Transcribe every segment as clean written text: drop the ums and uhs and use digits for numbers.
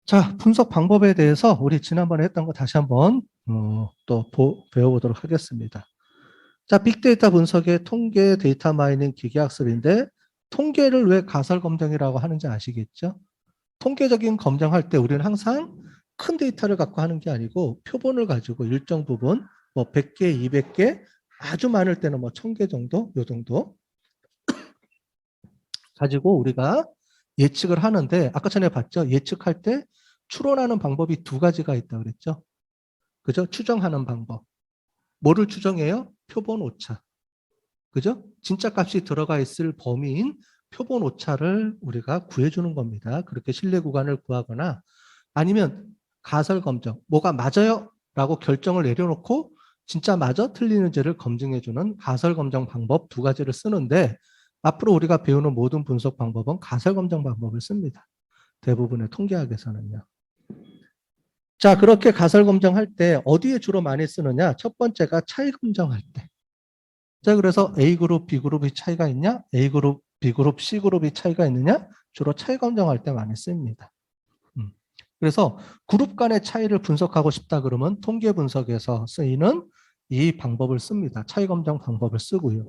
자, 분석 방법에 대해서 우리 지난번에 했던 거 다시 한번 또 배워보도록 하겠습니다. 자, 빅데이터 분석의 통계 데이터 마이닝 기계학습인데 통계를 왜 가설 검정이라고 하는지 아시겠죠? 통계적인 검정할 때 우리는 항상 큰 데이터를 갖고 하는 게 아니고 표본을 가지고 일정 부분 뭐 100개, 200개 아주 많을 때는 뭐 1000개 정도, 요 정도 가지고 우리가 예측을 하는데 아까 전에 봤죠? 예측할 때 추론하는 방법이 두 가지가 있다 그랬죠? 그죠? 추정하는 방법. 뭐를 추정해요? 표본 오차. 그죠? 진짜 값이 들어가 있을 범위인 표본 오차를 우리가 구해주는 겁니다. 그렇게 신뢰 구간을 구하거나 아니면 가설 검정. 뭐가 맞아요? 라고 결정을 내려놓고 진짜 맞아? 틀리는지를 검증해주는 가설 검정 방법 두 가지를 쓰는데 앞으로 우리가 배우는 모든 분석 방법은 가설 검정 방법을 씁니다. 대부분의 통계학에서는요. 자, 그렇게 가설 검정할 때 어디에 주로 많이 쓰느냐? 첫 번째가 차이 검정할 때. 자, 그래서 A그룹, B그룹이 차이가 있냐? A그룹, B그룹, C그룹이 차이가 있느냐? 주로 차이 검정할 때 많이 씁니다. 그래서 그룹 간의 차이를 분석하고 싶다 그러면 통계 분석에서 쓰이는 이 방법을 씁니다. 차이 검정 방법을 쓰고요.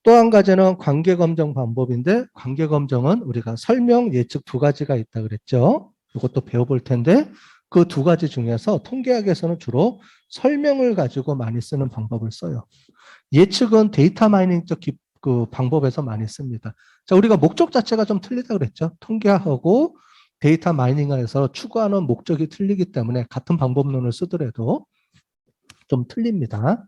또 한 가지는 관계 검정 방법인데 관계 검정은 우리가 설명, 예측 두 가지가 있다 그랬죠. 이것도 배워볼 텐데 그 두 가지 중에서 통계학에서는 주로 설명을 가지고 많이 쓰는 방법을 써요. 예측은 데이터 마이닝적 그 방법에서 많이 씁니다. 자, 우리가 목적 자체가 좀 틀리다 그랬죠. 통계하고 데이터 마이닝에서 추구하는 목적이 틀리기 때문에 같은 방법론을 쓰더라도 좀 틀립니다.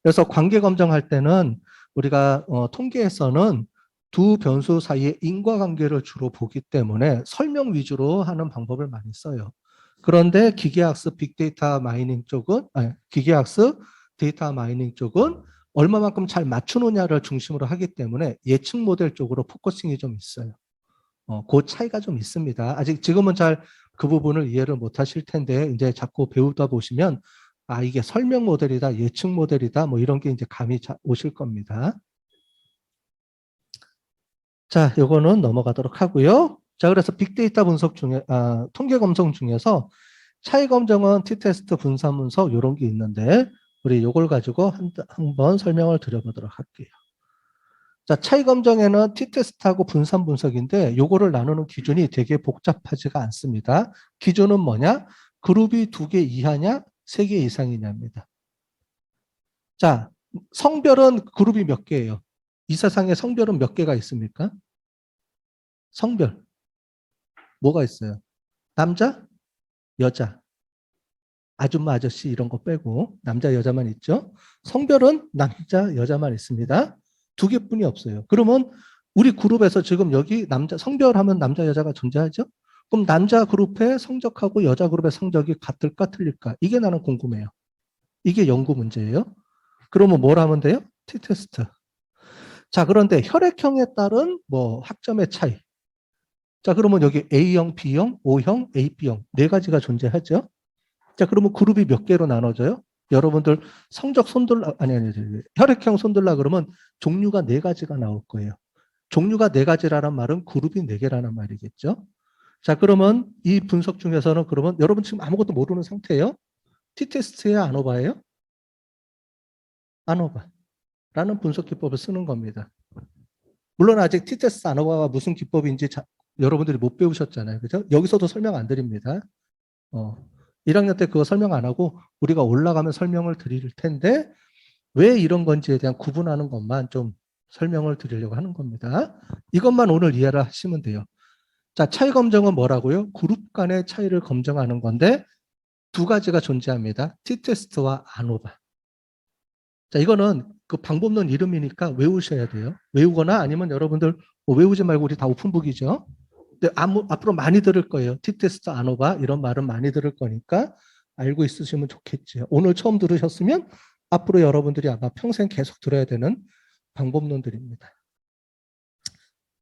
그래서 관계 검정할 때는 우리가 통계에서는 두 변수 사이의 인과관계를 주로 보기 때문에 설명 위주로 하는 방법을 많이 써요. 그런데 기계학습 빅데이터 마이닝 쪽은 기계학습 데이터 마이닝 쪽은 얼마만큼 잘 맞추느냐를 중심으로 하기 때문에 예측 모델 쪽으로 포커싱이 좀 있어요. 그 차이가 좀 있습니다. 아직 지금은 잘 그 부분을 이해를 못 하실 텐데 이제 자꾸 배우다 보시면 아, 이게 설명 모델이다, 예측 모델이다, 뭐 이런 게 이제 감이 오실 겁니다. 자, 요거는 넘어가도록 하고요. 자, 그래서 빅데이터 분석 중에, 통계 검정 중에서 차이 검정은 t-테스트, 분산 분석 이런 게 있는데 우리 요걸 가지고 한번 설명을 드려보도록 할게요. 자, 차이 검정에는 t-테스트하고 분산 분석인데 요거를 나누는 기준이 되게 복잡하지가 않습니다. 기준은 뭐냐? 그룹이 2개 이하냐? 3개 이상이냐입니다. 자, 성별은 그룹이 몇 개예요? 이 세상에 성별은 몇 개가 있습니까? 성별. 뭐가 있어요? 남자, 여자, 아줌마, 아저씨 이런 거 빼고 남자, 여자만 있죠? 성별은 남자, 여자만 있습니다. 2개뿐이 없어요. 그러면 우리 그룹에서 지금 여기 남자, 성별하면 남자, 여자가 존재하죠? 그럼 남자 그룹의 성적하고 여자 그룹의 성적이 같을까 틀릴까? 이게 나는 궁금해요. 이게 연구 문제예요. 그러면 뭘 하면 돼요? t-테스트. 자, 그런데 혈액형에 따른 뭐 학점의 차이. 자, 그러면 여기 A형, B형, O형, AB형 네 가지가 존재하죠. 자, 그러면 그룹이 몇 개로 나눠져요? 여러분들 성적 손들라, 아니, 혈액형 손들라 그러면 종류가 네 가지가 나올 거예요. 종류가 네 가지라는 말은 그룹이 네 개라는 말이겠죠. 자, 그러면 이 분석 중에서는 그러면 여러분 지금 아무것도 모르는 상태예요? t-테스트예요? 아노바예요? 아노바라는 분석 기법을 쓰는 겁니다. 물론 아직 t-테스트 아노바가 무슨 기법인지 여러분들이 못 배우셨잖아요. 그죠? 여기서도 설명 안 드립니다. 1학년 때 그거 설명 안 하고 우리가 올라가면 설명을 드릴 텐데 왜 이런 건지에 대한 구분하는 것만 좀 설명을 드리려고 하는 겁니다. 이것만 오늘 이해를 하시면 돼요. 자, 차이 검정은 뭐라고요? 그룹 간의 차이를 검증하는 건데 두 가지가 존재합니다. t-테스트와 아노바. 자, 이거는 그 방법론 이름이니까 외우셔야 돼요. 외우거나 아니면 여러분들 뭐 외우지 말고 우리 다 오픈북이죠. 근데 앞으로 많이 들을 거예요. t-테스트, 아노바 이런 말은 많이 들을 거니까 알고 있으시면 좋겠죠. 오늘 처음 들으셨으면 앞으로 여러분들이 아마 평생 계속 들어야 되는 방법론들입니다.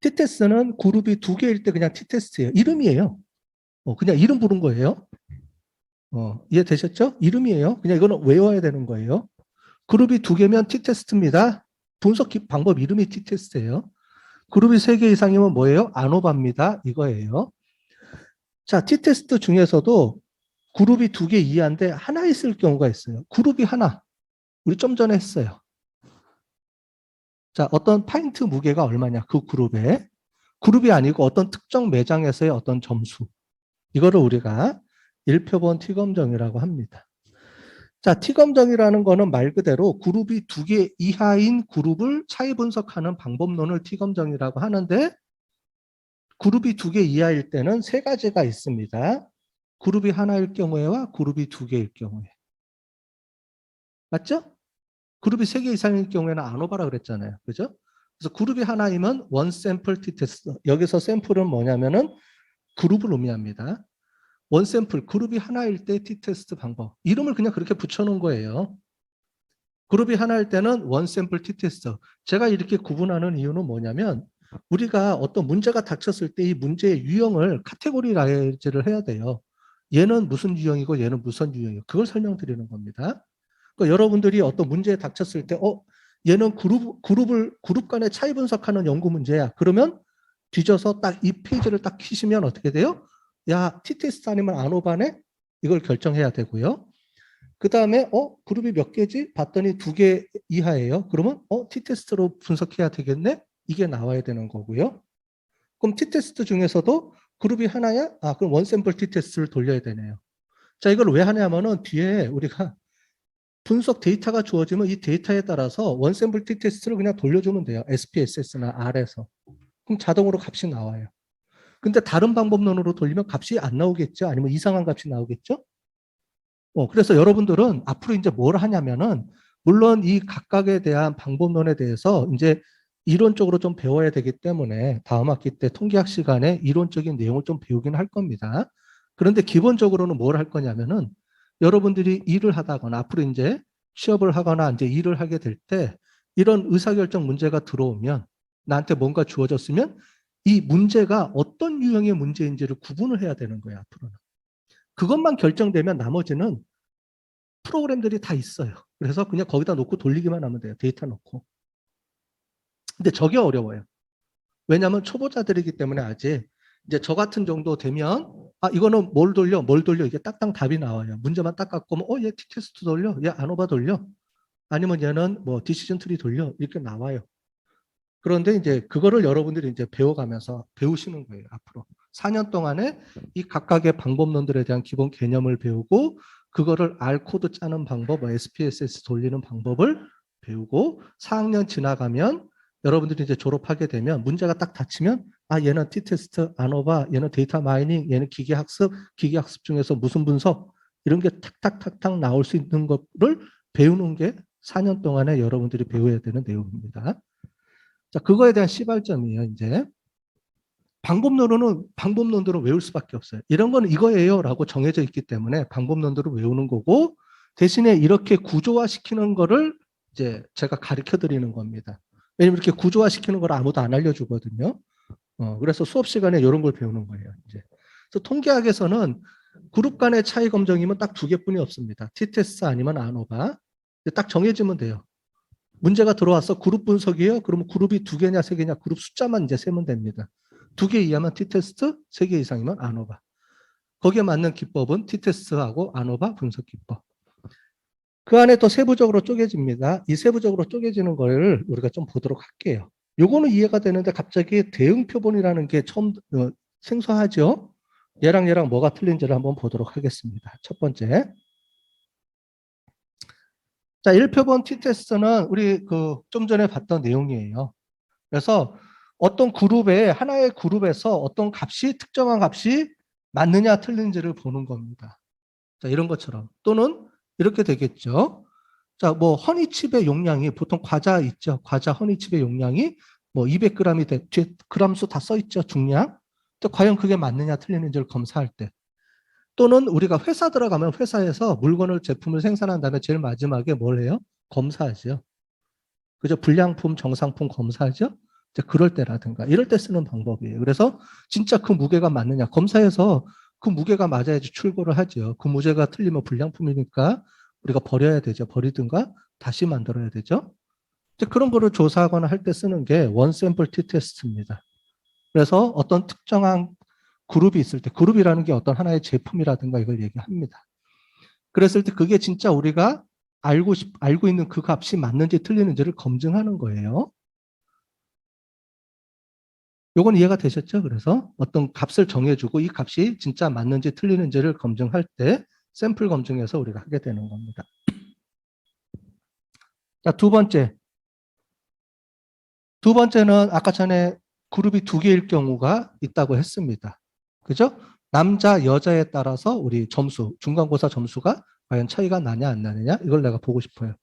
t-테스트는 그룹이 2개일 때 그냥 t-테스트예요. 이름이에요. 그냥 이름 부른 거예요. 이해되셨죠? 이름이에요. 그냥 이거는 외워야 되는 거예요. 그룹이 2개면 t-테스트입니다. 분석 방법 이름이 t-테스트예요. 그룹이 3개 이상이면 뭐예요? 아노바입니다. 이거예요. 자, t-테스트 중에서도 그룹이 2개 이하인데 하나 있을 경우가 있어요. 그룹이 하나. 우리 좀 전에 했어요. 자, 어떤 파인트 무게가 얼마냐, 그 그룹에. 그룹이 아니고 어떤 특정 매장에서의 어떤 점수. 이거를 우리가 일표본 T검정이라고 합니다. 자, T검정이라는 거는 말 그대로 그룹이 2개 이하인 그룹을 차이 분석하는 방법론을 T검정이라고 하는데, 그룹이 2개 이하일 때는 3가지가 있습니다. 그룹이 하나일 경우에와 그룹이 2개일 경우에. 맞죠? 그룹이 3개 이상일 경우에는 안 오바라 그랬잖아요. 그죠? 그래서 그룹이 하나이면 원 샘플 T테스트. 여기서 샘플은 뭐냐면은 그룹을 의미합니다. 원 샘플, 그룹이 하나일 때 T테스트 방법. 이름을 그냥 그렇게 붙여놓은 거예요. 그룹이 하나일 때는 원 샘플 T테스트. 제가 이렇게 구분하는 이유는 뭐냐면, 우리가 어떤 문제가 닥쳤을 때 이 문제의 유형을 카테고리라이즈를 해야 돼요. 얘는 무슨 유형이고 얘는 무슨 유형이고 그걸 설명드리는 겁니다. 그러니까 여러분들이 어떤 문제에 닥쳤을 때 얘는 그룹 간의 차이 분석하는 연구 문제야. 그러면 뒤져서 딱 이 페이지를 딱 키시면 어떻게 돼요? 야, T테스트 아니면 안오바네? 이걸 결정해야 되고요. 그 다음에 그룹이 몇 개지? 봤더니 2개 이하예요. 그러면 T테스트로 분석해야 되겠네? 이게 나와야 되는 거고요. 그럼 T테스트 중에서도 그룹이 하나야? 그럼 원샘플 T테스트를 돌려야 되네요. 자, 이걸 왜 하냐면은 뒤에 우리가 분석 데이터가 주어지면 이 데이터에 따라서 원샘플 T테스트를 그냥 돌려주면 돼요. SPSS나 R에서. 그럼 자동으로 값이 나와요. 근데 다른 방법론으로 돌리면 값이 안 나오겠죠? 아니면 이상한 값이 나오겠죠? 그래서 여러분들은 앞으로 이제 뭘 하냐면은, 물론 이 각각에 대한 방법론에 대해서 이제 이론적으로 좀 배워야 되기 때문에 다음 학기 때 통계학 시간에 이론적인 내용을 좀 배우긴 할 겁니다. 그런데 기본적으로는 뭘 할 거냐면은, 여러분들이 일을 하다거나 앞으로 이제 취업을 하거나 이제 일을 하게 될 때 이런 의사결정 문제가 들어오면, 나한테 뭔가 주어졌으면 이 문제가 어떤 유형의 문제인지를 구분을 해야 되는 거예요, 앞으로는. 그것만 결정되면 나머지는 프로그램들이 다 있어요. 그래서 그냥 거기다 놓고 돌리기만 하면 돼요. 데이터 놓고. 근데 저게 어려워요. 왜냐하면 초보자들이기 때문에 아직 이제 저 같은 정도 되면 이거는 뭘 돌려 이게 딱딱 답이 나와요. 문제만 딱 갖고 얘 T테스트 돌려, 얘 안오바 돌려, 아니면 얘는 뭐 디시전 트리 돌려, 이렇게 나와요. 그런데 이제 그거를 여러분들이 이제 배워가면서 배우시는 거예요. 앞으로 4년 동안에 이 각각의 방법론들에 대한 기본 개념을 배우고, 그거를 R 코드 짜는 방법, SPSS 돌리는 방법을 배우고, 4학년 지나가면 여러분들이 이제 졸업하게 되면 문제가 딱 닥치면 얘는 T테스트, 안오바, 얘는 데이터 마이닝, 얘는 기계학습, 기계학습 중에서 무슨 분석, 이런 게 탁탁탁탁 나올 수 있는 거를 배우는 게 4년 동안에 여러분들이 배워야 되는 내용입니다. 자, 그거에 대한 시발점이에요, 이제. 방법론들은 외울 수밖에 없어요. 이런 건 이거예요 라고 정해져 있기 때문에 방법론들을 외우는 거고, 대신에 이렇게 구조화시키는 거를 이제 제가 가르쳐 드리는 겁니다. 왜냐면 이렇게 구조화시키는 걸 아무도 안 알려주거든요. 그래서 수업 시간에 이런 걸 배우는 거예요, 이제. 그래서 통계학에서는 그룹 간의 차이 검정이면 딱 2개뿐이 없습니다. T테스트 아니면 안오바. 딱 정해지면 돼요. 문제가 들어와서 그룹 분석이에요. 그러면 그룹이 2개냐 3개냐 그룹 숫자만 이제 세면 됩니다. 2개 이하면 T테스트, 3개 이상이면 안오바. 거기에 맞는 기법은 T테스트하고 안오바 분석 기법. 그 안에 또 세부적으로 쪼개집니다. 이 세부적으로 쪼개지는 걸 우리가 좀 보도록 할게요. 요거는 이해가 되는데 갑자기 대응 표본이라는 게 처음 생소하죠? 얘랑 뭐가 틀린지를 한번 보도록 하겠습니다. 첫 번째. 자, 1표본 T테스트는 우리 좀 전에 봤던 내용이에요. 그래서 어떤 하나의 그룹에서 어떤 값이, 특정한 값이 맞느냐 틀린지를 보는 겁니다. 자, 이런 것처럼. 또는 이렇게 되겠죠. 자, 뭐 허니칩의 용량이, 보통 과자 있죠. 과자 허니칩의 용량이 뭐 200g이 뒤에 그람수 다 써 있죠. 중량. 또 과연 그게 맞느냐 틀리는지를 검사할 때. 또는 우리가 회사 들어가면 회사에서 제품을 생산한 다음에 제일 마지막에 뭘 해요? 검사하죠. 그죠? 불량품, 정상품 검사하죠? 이제 그럴 때라든가 이럴 때 쓰는 방법이에요. 그래서 진짜 그 무게가 맞느냐 검사해서 그 무게가 맞아야지 출고를 하죠. 그 무게가 틀리면 불량품이니까 우리가 버려야 되죠. 버리든가 다시 만들어야 되죠. 이제 그런 거를 조사하거나 할 때 쓰는 게 원 샘플 T 테스트입니다. 그래서 어떤 특정한 그룹이 있을 때, 그룹이라는 게 어떤 하나의 제품이라든가 이걸 얘기합니다. 그랬을 때 그게 진짜 우리가 알고 있는 그 값이 맞는지 틀리는지를 검증하는 거예요. 요건 이해가 되셨죠? 그래서 어떤 값을 정해주고 이 값이 진짜 맞는지 틀리는지를 검증할 때 샘플 검증에서 우리가 하게 되는 겁니다. 자, 두 번째는 아까 전에 그룹이 두 개일 경우가 있다고 했습니다. 그죠? 남자, 여자에 따라서 우리 점수, 중간고사 점수가 과연 차이가 나냐, 안 나느냐? 이걸 내가 보고 싶어요.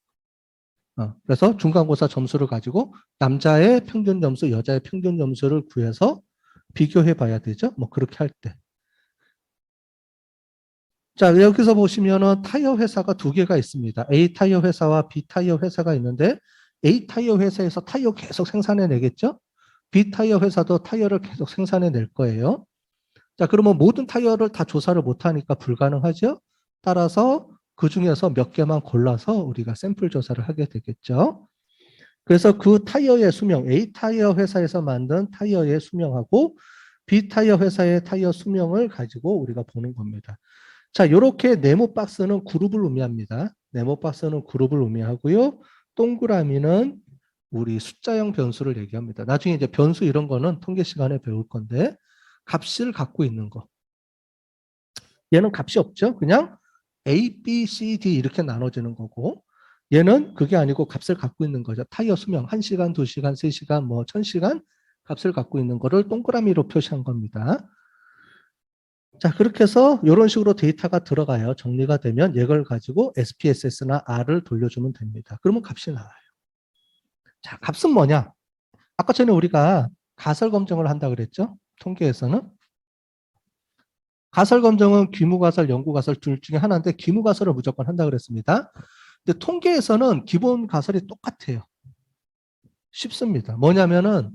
그래서 중간고사 점수를 가지고 남자의 평균 점수, 여자의 평균 점수를 구해서 비교해 봐야 되죠. 뭐 그렇게 할 때. 자, 여기서 보시면은 타이어 회사가 두 개가 있습니다. A 타이어 회사와 B 타이어 회사가 있는데 A 타이어 회사에서 타이어 계속 생산해 내겠죠? B 타이어 회사도 타이어를 계속 생산해 낼 거예요. 자, 그러면 모든 타이어를 다 조사를 못 하니까 불가능하죠? 따라서 그 중에서 몇 개만 골라서 우리가 샘플 조사를 하게 되겠죠. 그래서 그 타이어의 수명, A 타이어 회사에서 만든 타이어의 수명하고 B 타이어 회사의 타이어 수명을 가지고 우리가 보는 겁니다. 자, 이렇게 네모 박스는 그룹을 의미합니다. 네모 박스는 그룹을 의미하고요. 동그라미는 우리 숫자형 변수를 얘기합니다. 나중에 이제 변수 이런 거는 통계 시간에 배울 건데 값을 갖고 있는 거. 얘는 값이 없죠. 그냥 A, B, C, D 이렇게 나눠지는 거고 얘는 그게 아니고 값을 갖고 있는 거죠. 타이어 수명 1시간, 2시간, 3시간, 뭐 1000시간 값을 갖고 있는 거를 동그라미로 표시한 겁니다. 자, 그렇게 해서 이런 식으로 데이터가 들어가요. 정리가 되면 이걸 가지고 SPSS나 R을 돌려주면 됩니다. 그러면 값이 나와요. 자, 값은 뭐냐? 아까 전에 우리가 가설 검증을 한다 그랬죠? 통계에서는. 가설 검증은 귀무가설, 연구가설 둘 중에 하나인데 귀무가설을 무조건 한다 그랬습니다. 근데 통계에서는 기본 가설이 똑같아요. 쉽습니다. 뭐냐면은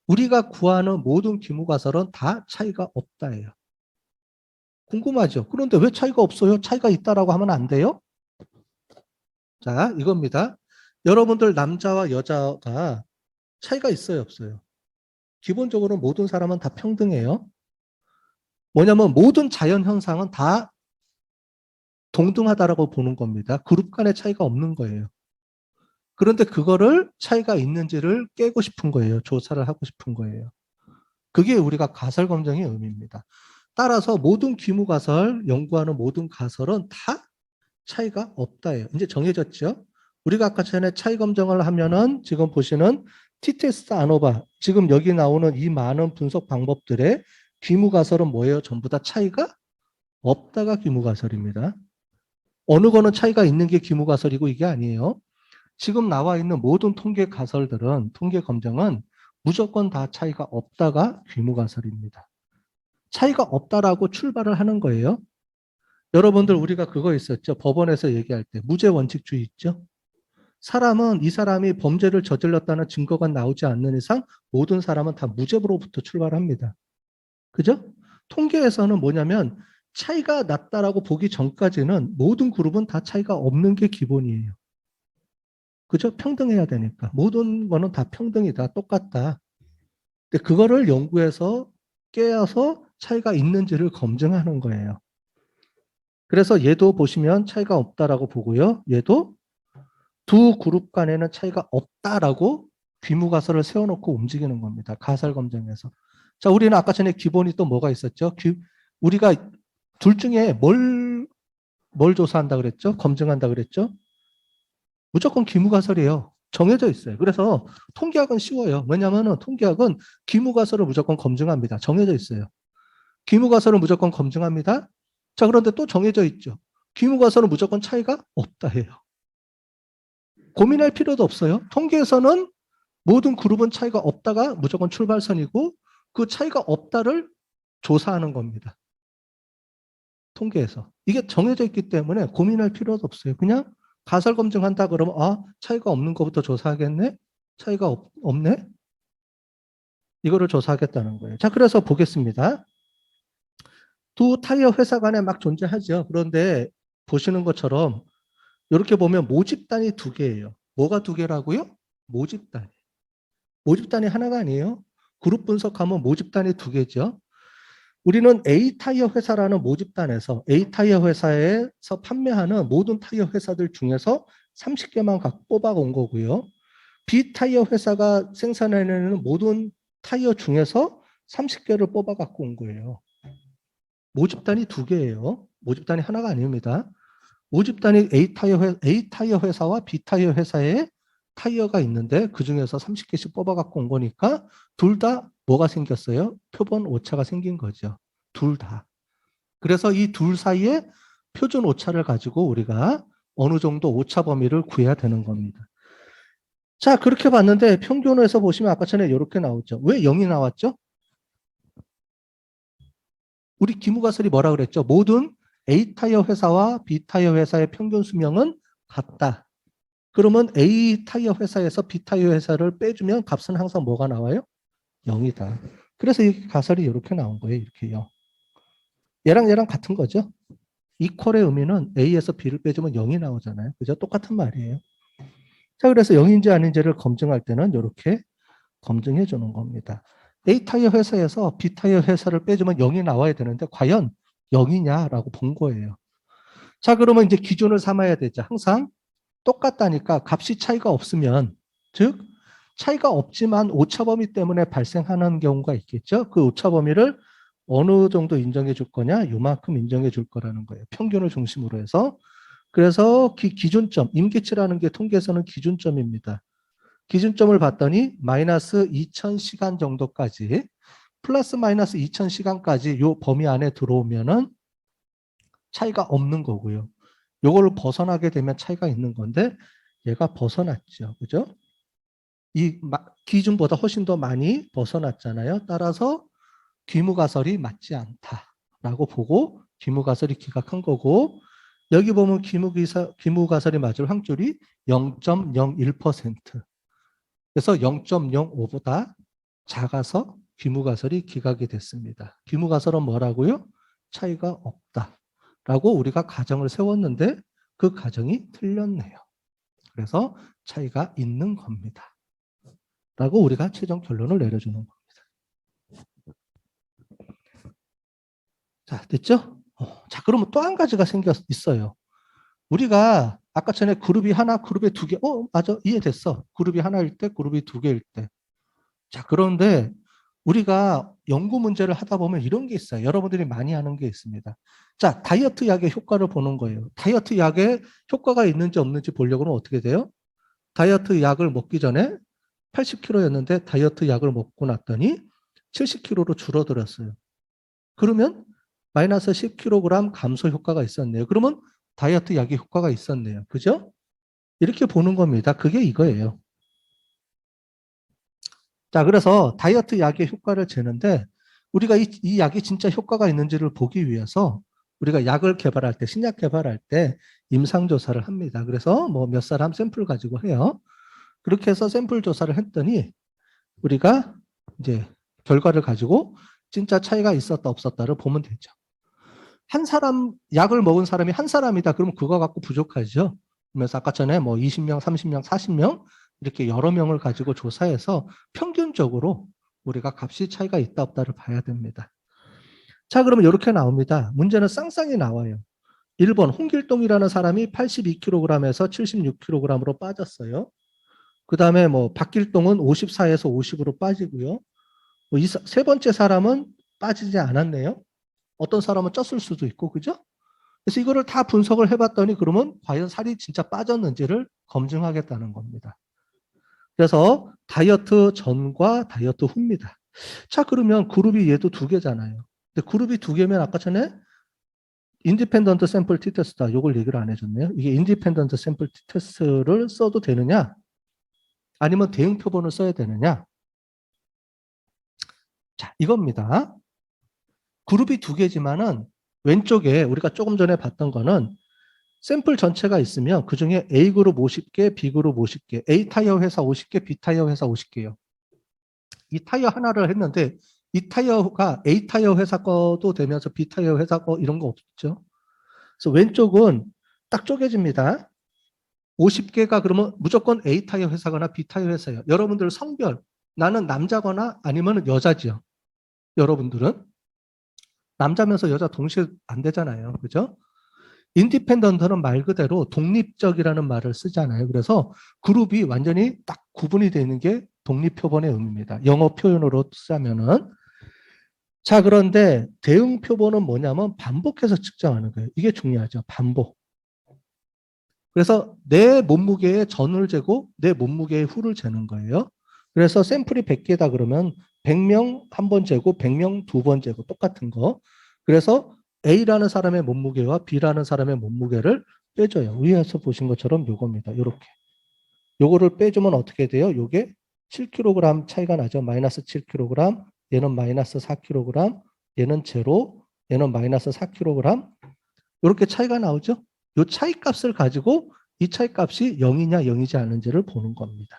우리가 구하는 모든 귀무가설은 다 차이가 없다예요. 궁금하죠? 그런데 왜 차이가 없어요? 차이가 있다라고 하면 안 돼요? 자, 이겁니다. 여러분들 남자와 여자가 차이가 있어요, 없어요? 기본적으로 모든 사람은 다 평등해요. 뭐냐면 모든 자연 현상은 다 동등하다라고 보는 겁니다. 그룹 간의 차이가 없는 거예요. 그런데 그거를 차이가 있는지를 깨고 싶은 거예요. 조사를 하고 싶은 거예요. 그게 우리가 가설 검증의 의미입니다. 따라서 모든 귀무가설, 연구하는 모든 가설은 다 차이가 없다예요. 이제 정해졌죠? 우리가 아까 전에 차이 검증을 하면은 지금 보시는 T테스트 아노바, 지금 여기 나오는 이 많은 분석 방법들의 귀무가설은 뭐예요? 전부 다 차이가 없다가 귀무가설입니다. 어느 거는 차이가 있는 게 귀무가설이고 이게 아니에요. 지금 나와 있는 모든 통계 가설들은, 통계 검증은 무조건 다 차이가 없다가 귀무가설입니다. 차이가 없다라고 출발을 하는 거예요. 여러분들 우리가 그거 있었죠. 법원에서 얘기할 때 무죄 원칙주의 있죠. 사람은 이 사람이 범죄를 저질렀다는 증거가 나오지 않는 이상 모든 사람은 다 무죄로부터 출발합니다. 그죠? 통계에서는 뭐냐면 차이가 났다라고 보기 전까지는 모든 그룹은 다 차이가 없는 게 기본이에요. 그죠? 평등해야 되니까. 모든 거는 다 평등이다. 똑같다. 근데 그거를 연구해서 깨어서 차이가 있는지를 검증하는 거예요. 그래서 얘도 보시면 차이가 없다라고 보고요. 얘도 두 그룹 간에는 차이가 없다라고 귀무가설을 세워놓고 움직이는 겁니다. 가설 검증에서. 자, 우리는 아까 전에 기본이 또 뭐가 있었죠? 우리가 둘 중에 뭘 조사한다 그랬죠? 검증한다 그랬죠? 무조건 귀무가설이에요. 정해져 있어요. 그래서 통계학은 쉬워요. 왜냐하면 통계학은 귀무가설을 무조건 검증합니다. 정해져 있어요. 귀무가설을 무조건 검증합니다. 자, 그런데 또 정해져 있죠. 귀무가설은 무조건 차이가 없다 해요. 고민할 필요도 없어요. 통계에서는 모든 그룹은 차이가 없다가 무조건 출발선이고 그 차이가 없다를 조사하는 겁니다. 통계에서. 이게 정해져 있기 때문에 고민할 필요도 없어요. 그냥 가설 검증한다 그러면 차이가 없는 것부터 조사하겠네? 차이가 없네? 이거를 조사하겠다는 거예요. 자, 그래서 보겠습니다. 두 타이어 회사 간에 막 존재하죠. 그런데 보시는 것처럼 이렇게 보면 모집단이 두 개예요. 뭐가 두 개라고요? 모집단이. 모집단이 하나가 아니에요. 그룹 분석하면 모집단이 두 개죠. 우리는 A 타이어 회사라는 모집단에서 A 타이어 회사에서 판매하는 모든 타이어 회사들 중에서 30개만 갖고 뽑아온 거고요. B 타이어 회사가 생산해내는 모든 타이어 중에서 30개를 뽑아 갖고 온 거예요. 모집단이 두 개예요. 모집단이 하나가 아닙니다. 모집단이 A 타이어 회사와 B 타이어 회사에 타이어가 있는데 그 중에서 30개씩 뽑아 갖고 온 거니까 둘 다 뭐가 생겼어요? 표본 오차가 생긴 거죠. 둘 다. 그래서 이 둘 사이에 표준 오차를 가지고 우리가 어느 정도 오차 범위를 구해야 되는 겁니다. 자, 그렇게 봤는데 평균에서 보시면 아까 전에 이렇게 나오죠. 왜 0이 나왔죠? 우리 기무가설이 뭐라 그랬죠? 모든 A 타이어 회사와 B 타이어 회사의 평균 수명은 같다. 그러면 A 타이어 회사에서 B 타이어 회사를 빼주면 값은 항상 뭐가 나와요? 0이다. 그래서 이 가설이 이렇게 나온 거예요. 이렇게요. 얘랑 같은 거죠. 이퀄의 의미는 A에서 B를 빼주면 0이 나오잖아요. 그죠? 똑같은 말이에요. 자, 그래서 0인지 아닌지를 검증할 때는 이렇게 검증해 주는 겁니다. A 타이어 회사에서 B 타이어 회사를 빼주면 0이 나와야 되는데 과연 0이냐라고 본 거예요. 자, 그러면 이제 기준을 삼아야 되죠. 항상 똑같다니까 값이 차이가 없으면, 즉 차이가 없지만 오차 범위 때문에 발생하는 경우가 있겠죠. 그 오차 범위를 어느 정도 인정해 줄 거냐, 요만큼 인정해 줄 거라는 거예요. 평균을 중심으로 해서. 그래서 기준점, 임계치라는 게 통계에서는 기준점입니다. 기준점을 봤더니 마이너스 2000시간 정도까지, 플러스 마이너스 2000시간까지 요 범위 안에 들어오면은 차이가 없는 거고요. 요거를 벗어나게 되면 차이가 있는 건데 얘가 벗어났죠. 그죠? 이 기준보다 훨씬 더 많이 벗어났잖아요. 따라서 귀무가설이 맞지 않다라고 보고 귀무가설이 기각한 거고, 여기 보면 귀무가설이 맞을 확률이 0.01%. 그래서 0.05보다 작아서 귀무가설이 기각이 됐습니다. 귀무가설은 뭐라고요? 차이가 없다라고 우리가 가정을 세웠는데 그 가정이 틀렸네요. 그래서 차이가 있는 겁니다. 라고 우리가 최종 결론을 내려주는 겁니다. 자, 됐죠? 자, 그러면 또 한 가지가 있어요. 우리가 아까 전에 그룹이 하나, 그룹이 두 개, 맞아, 이해됐어. 그룹이 하나일 때, 그룹이 두 개일 때. 자, 그런데 우리가 연구 문제를 하다 보면 이런 게 있어요. 여러분들이 많이 하는 게 있습니다. 자, 다이어트 약의 효과를 보는 거예요. 다이어트 약에 효과가 있는지 없는지 보려고는 어떻게 돼요? 다이어트 약을 먹기 전에 80kg였는데 다이어트 약을 먹고 났더니 70kg로 줄어들었어요. 그러면 마이너스 10kg 감소 효과가 있었네요. 그러면 다이어트 약의 효과가 있었네요. 그죠? 이렇게 보는 겁니다. 그게 이거예요. 자, 그래서 다이어트 약의 효과를 재는데 우리가 이 약이 진짜 효과가 있는지를 보기 위해서 우리가 약을 개발할 때, 신약 개발할 때 임상조사를 합니다. 그래서 뭐 몇 사람 샘플 가지고 해요. 그렇게 해서 샘플 조사를 했더니 우리가 이제 결과를 가지고 진짜 차이가 있었다 없었다를 보면 되죠. 한 사람, 약을 먹은 사람이 한 사람이다. 그러면 그거 갖고 부족하죠. 그래서 아까 전에 뭐 20명, 30명, 40명 이렇게 여러 명을 가지고 조사해서 평균적으로 우리가 값이 차이가 있다 없다를 봐야 됩니다. 자, 그러면 이렇게 나옵니다. 문제는 쌍쌍이 나와요. 1번 홍길동이라는 사람이 82kg에서 76kg으로 빠졌어요. 그 다음에 뭐 박길동은 54에서 50으로 빠지고요. 세 번째 사람은 빠지지 않았네요. 어떤 사람은 쪘을 수도 있고, 그죠? 그래서 이거를 다 분석을 해봤더니 그러면 과연 살이 진짜 빠졌는지를 검증하겠다는 겁니다. 그래서 다이어트 전과 다이어트 후입니다. 자, 그러면 그룹이 얘도 두 개잖아요. 근데 그룹이 두 개면 아까 전에 인디펜던트 샘플 티 테스트다. 이걸 얘기를 안 해줬네요. 이게 인디펜던트 샘플 티 테스트를 써도 되느냐? 아니면 대응 표본을 써야 되느냐? 자, 이겁니다. 그룹이 두 개지만은 왼쪽에 우리가 조금 전에 봤던 거는 샘플 전체가 있으면 그중에 A그룹 50개, B그룹 50개, A 타이어 회사 50개, B 타이어 회사 50개요. 이 타이어 하나를 했는데 이 타이어가 A 타이어 회사 거도 되면서 B 타이어 회사 거 이런 거 없죠. 그래서 왼쪽은 딱 쪼개집니다. 50개가 그러면 무조건 A 타이어 회사거나 B 타이어 회사예요. 여러분들 성별, 나는 남자거나 아니면 여자지요. 여러분들은. 남자면서 여자 동시에 안 되잖아요. 그죠? 인디펜던트는 말 그대로 독립적이라는 말을 쓰잖아요. 그래서 그룹이 완전히 딱 구분이 되는 게 독립표본의 의미입니다. 영어 표현으로 쓰자면은. 자, 그런데 대응 표본은 뭐냐면 반복해서 측정하는 거예요. 이게 중요하죠. 반복. 그래서 내 몸무게의 전을 재고 내 몸무게의 후를 재는 거예요. 그래서 샘플이 100개다 그러면 100명 한 번 재고 100명 두 번 재고 똑같은 거. 그래서 A라는 사람의 몸무게와 B라는 사람의 몸무게를 빼줘요. 위에서 보신 것처럼 요겁니다. 요렇게. 요거를 빼주면 어떻게 돼요? 요게 7kg 차이가 나죠. 마이너스 7kg, 얘는 마이너스 4kg, 얘는 제로, 얘는 마이너스 4kg. 이렇게 차이가 나오죠. 이 차이 값을 가지고 이 차이 값이 0이냐 0이지 않은지를 보는 겁니다.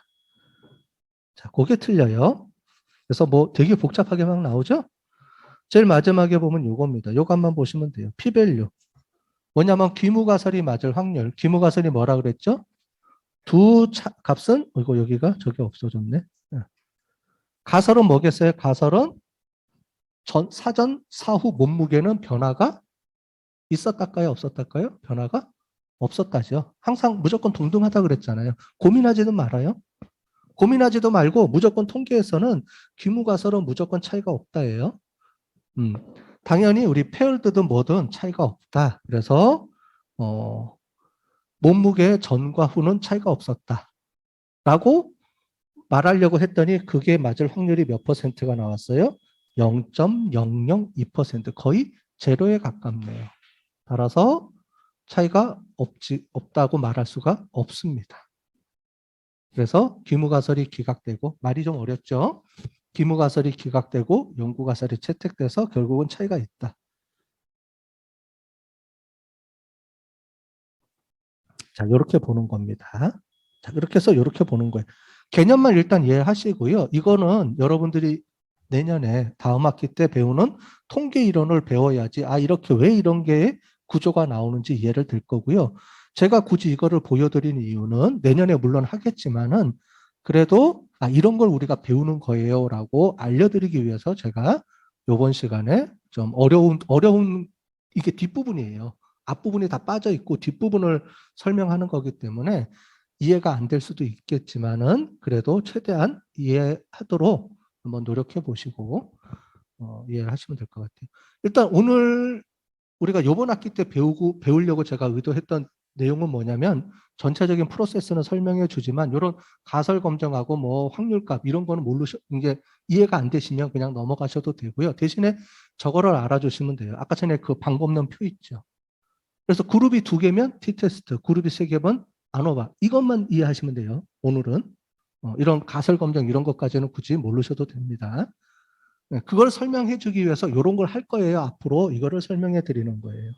자, 그게 틀려요. 그래서 뭐 되게 복잡하게 막 나오죠. 제일 마지막에 보면 요겁니다. 요거 한번 보시면 돼요. P-밸류. 뭐냐면 귀무가설이 맞을 확률. 귀무가설이 뭐라 그랬죠? 값은 이거 여기가 저기 없어졌네. 가설은 뭐겠어요? 가설은 사전 사후 몸무게는 변화가 있었달까요? 없었달까요? 변화가 없었다죠. 항상 무조건 동등하다 그랬잖아요. 고민하지도 말아요. 고민하지도 말고 무조건 통계에서는 귀무가설은 무조건 차이가 없다예요. 당연히 우리 페어드든 뭐든 차이가 없다. 그래서 몸무게 전과 후는 차이가 없었다. 라고 말하려고 했더니 그게 맞을 확률이 몇 퍼센트가 나왔어요? 0.002%. 거의 제로에 가깝네요. 따라서 차이가 없다고 말할 수가 없습니다. 그래서 귀무가설이 기각되고, 말이 좀 어렵죠? 귀무가설이 기각되고 연구가설이 채택돼서 결국은 차이가 있다. 자, 이렇게 보는 겁니다. 자, 이렇게 해서 이렇게 보는 거예요. 개념만 일단 이해하시고요. 이거는 여러분들이 내년에 다음 학기 때 배우는 통계 이론을 배워야지, 아, 이렇게 왜 이런 게 구조가 나오는지 이해를 될 거고요. 제가 굳이 이거를 보여드리는 이유는 내년에 물론 하겠지만은 그래도 아, 이런 걸 우리가 배우는 거예요라고 알려드리기 위해서 제가 이번 시간에 좀 어려운 이게 뒷부분이에요. 앞부분이 다 빠져 있고 뒷부분을 설명하는 거기 때문에 이해가 안 될 수도 있겠지만은 그래도 최대한 이해하도록 한번 노력해 보시고 이해하시면 될 것 같아요. 일단 오늘 우리가 이번 학기 때 배우려고 제가 의도했던 내용은 뭐냐면 전체적인 프로세스는 설명해 주지만 이런 가설 검정하고 뭐 확률값 이런 거는 이제 이해가 안 되시면 그냥 넘어가셔도 되고요. 대신에 저거를 알아주시면 돼요. 아까 전에 그 방법론 표 있죠. 그래서 그룹이 2개면 T테스트, 그룹이 3개면 아노바. 이것만 이해하시면 돼요. 오늘은. 이런 가설 검정 이런 것까지는 굳이 모르셔도 됩니다. 네, 그걸 설명해 주기 위해서 이런 걸 할 거예요. 앞으로 이거를 설명해 드리는 거예요.